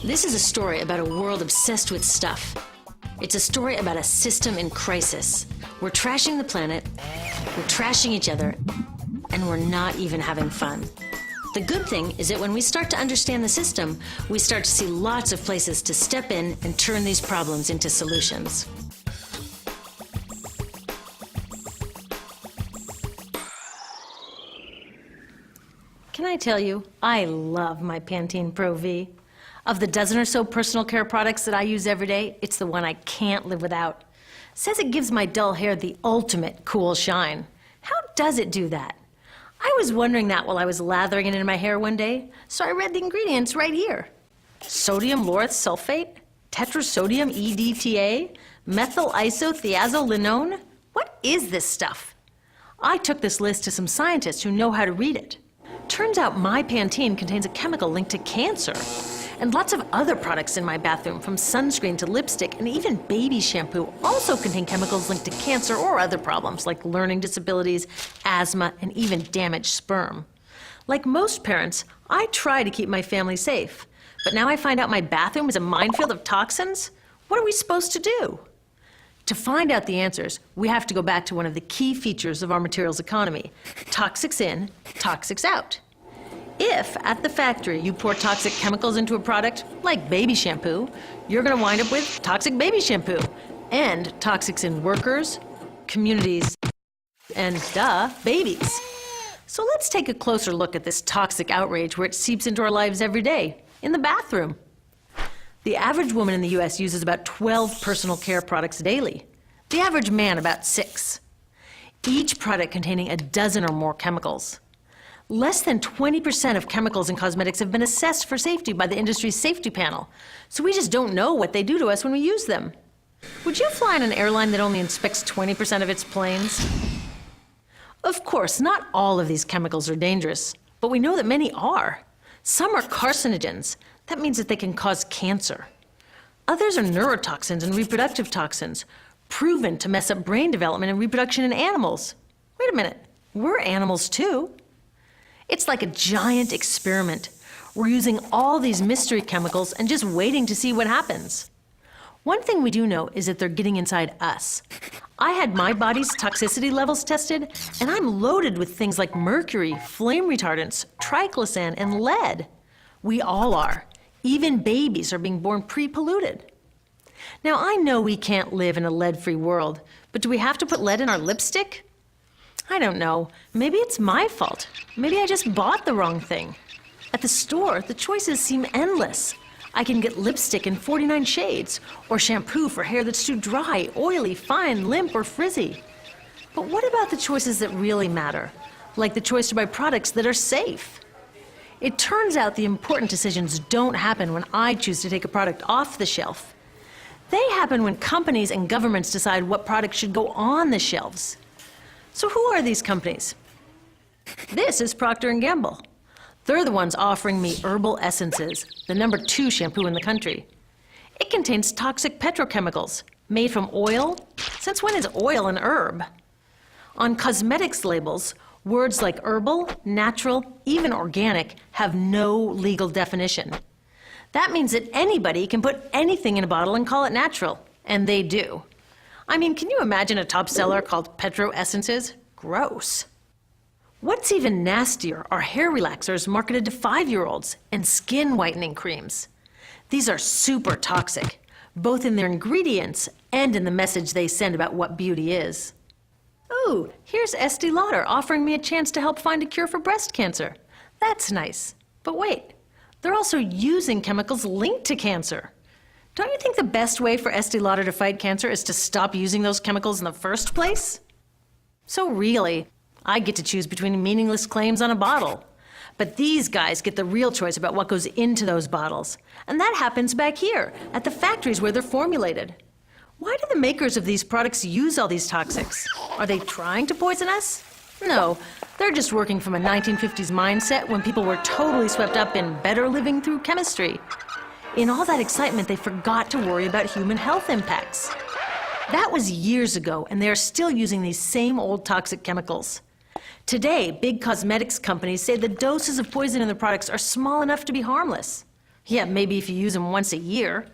This is a story about a world obsessed with stuff. It's a story about a system in crisis. We're trashing the planet, we're trashing each other, and we're not even having fun. The good thing is that when we start to understand the system, we start to see lots of places to step in and turn these problems into solutions. Can I tell you, I love my Pantene Pro V. Of the dozen or so personal care products that I use every day, it's the one I can't live without. Says it gives my dull hair the ultimate cool shine. How does it do that? I was wondering that while I was lathering it in my hair one day, so I read the ingredients right here. Sodium lauryl sulfate, tetrasodium EDTA, methyl isothiazolinone. What is this stuff? I took this list to some scientists who know how to read it. Turns out my Pantene contains a chemical linked to cancer. And lots of other products in my bathroom, from sunscreen to lipstick and even baby shampoo, also contain chemicals linked to cancer or other problems like learning disabilities, asthma, and even damaged sperm. Like most parents, I try to keep my family safe. But now I find out my bathroom is a minefield of toxins? What are we supposed to do? To find out the answers, we have to go back to one of the key features of our materials economy: toxics in, toxics out. If, at the factory, you pour toxic chemicals into a product, like baby shampoo, you're going to wind up with toxic baby shampoo, and toxics in workers, communities, and, babies. So let's take a closer look at this toxic outrage where it seeps into our lives every day, in the bathroom. The average woman in the U.S. uses about 12 personal care products daily. The average man about 6. Each product containing a dozen or more chemicals. Less than 20% of chemicals in cosmetics have been assessed for safety by the industry's safety panel, so we just don't know what they do to us when we use them. Would you fly on an airline that only inspects 20% of its planes? Of course, not all of these chemicals are dangerous, but we know that many are. Some are carcinogens. That means that they can cause cancer. Others are neurotoxins and reproductive toxins, proven to mess up brain development and reproduction in animals. Wait a minute, we're animals too. It's like a giant experiment. We're using all these mystery chemicals and just waiting to see what happens. One thing we do know is that they're getting inside us. I had my body's toxicity levels tested, and I'm loaded with things like mercury, flame retardants, triclosan, and lead. We all are. Even babies are being born pre-polluted. Now, I know we can't live in a lead-free world, but do we have to put lead in our lipstick? I don't know. Maybe it's my fault. Maybe I just bought the wrong thing. At the store, the choices seem endless. I can get lipstick in 49 shades, or shampoo for hair that's too dry, oily, fine, limp, or frizzy. But what about the choices that really matter? Like the choice to buy products that are safe? It turns out the important decisions don't happen when I choose to take a product off the shelf. They happen when companies and governments decide what products should go on the shelves. So who are these companies? This is Procter & Gamble. They're the ones offering me Herbal Essences, the #2 shampoo in the country. It contains toxic petrochemicals made from oil. Since when is oil an herb? On cosmetics labels, words like herbal, natural, even organic have no legal definition. That means that anybody can put anything in a bottle and call it natural, and they do. I mean, can you imagine a top seller called Petro Essences? Gross. What's even nastier are hair relaxers marketed to 5-year-olds and skin whitening creams. These are super toxic, both in their ingredients and in the message they send about what beauty is. Ooh, here's Estee Lauder offering me a chance to help find a cure for breast cancer. That's nice. But wait, they're also using chemicals linked to cancer. Don't you think the best way for Estee Lauder to fight cancer is to stop using those chemicals in the first place? So really, I get to choose between meaningless claims on a bottle. But these guys get the real choice about what goes into those bottles. And that happens back here, at the factories where they're formulated. Why do the makers of these products use all these toxics? Are they trying to poison us? No, they're just working from a 1950s mindset when people were totally swept up in better living through chemistry. In all that excitement, they forgot to worry about human health impacts. That was years ago, and they are still using these same old toxic chemicals. Today, big cosmetics companies say the doses of poison in their products are small enough to be harmless. Yeah, maybe if you use them once a year.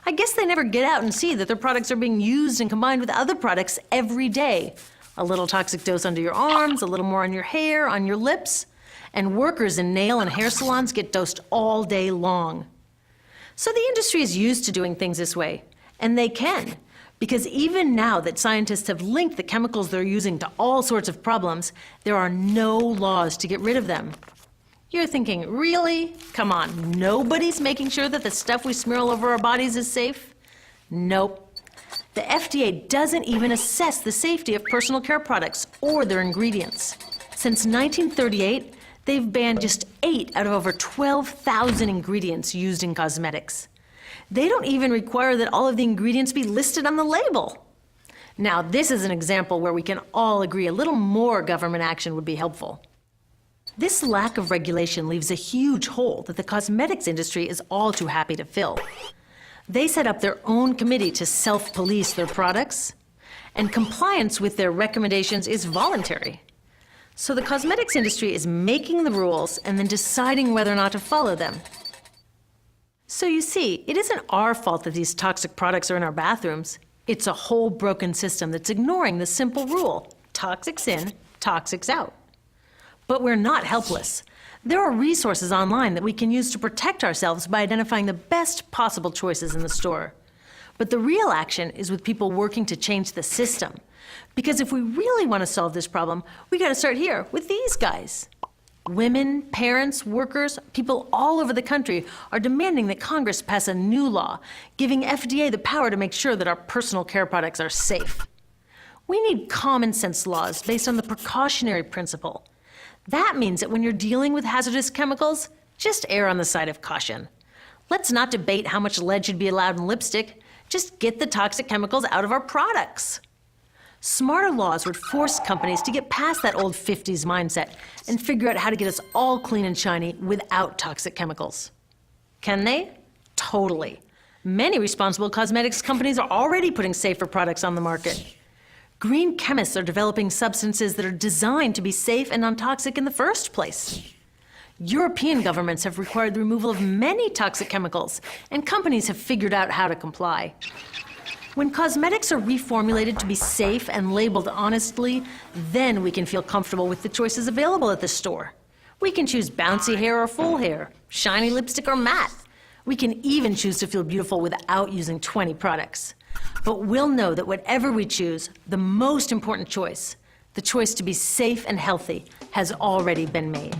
I guess they never get out and see that their products are being used and combined with other products every day. A little toxic dose under your arms, a little more on your hair, on your lips. And workers in nail and hair salons get dosed all day long. So the industry is used to doing things this way, and they can. Because even now that scientists have linked the chemicals they're using to all sorts of problems, there are no laws to get rid of them. You're thinking, really? Come on, nobody's making sure that the stuff we smear all over our bodies is safe? Nope. The FDA doesn't even assess the safety of personal care products or their ingredients. Since 1938, they've banned just 8 out of over 12,000 ingredients used in cosmetics. They don't even require that all of the ingredients be listed on the label. Now, this is an example where we can all agree a little more government action would be helpful. This lack of regulation leaves a huge hole that the cosmetics industry is all too happy to fill. They set up their own committee to self-police their products, and compliance with their recommendations is voluntary. So the cosmetics industry is making the rules and then deciding whether or not to follow them. So you see, it isn't our fault that these toxic products are in our bathrooms. It's a whole broken system that's ignoring the simple rule: toxics in, toxics out. But we're not helpless. There are resources online that we can use to protect ourselves by identifying the best possible choices in the store. But the real action is with people working to change the system. Because if we really want to solve this problem, we got to start here with these guys. Women, parents, workers, people all over the country are demanding that Congress pass a new law, giving FDA the power to make sure that our personal care products are safe. We need common sense laws based on the precautionary principle. That means that when you're dealing with hazardous chemicals, just err on the side of caution. Let's not debate how much lead should be allowed in lipstick. Just get the toxic chemicals out of our products. Smarter laws would force companies to get past that old 50s mindset and figure out how to get us all clean and shiny without toxic chemicals. Can they? Totally. Many responsible cosmetics companies are already putting safer products on the market. Green chemists are developing substances that are designed to be safe and non-toxic in the first place. European governments have required the removal of many toxic chemicals, and companies have figured out how to comply. When cosmetics are reformulated to be safe and labeled honestly, then we can feel comfortable with the choices available at the store. We can choose bouncy hair or full hair, shiny lipstick or matte. We can even choose to feel beautiful without using 20 products. But we'll know that whatever we choose, the most important choice, the choice to be safe and healthy, has already been made.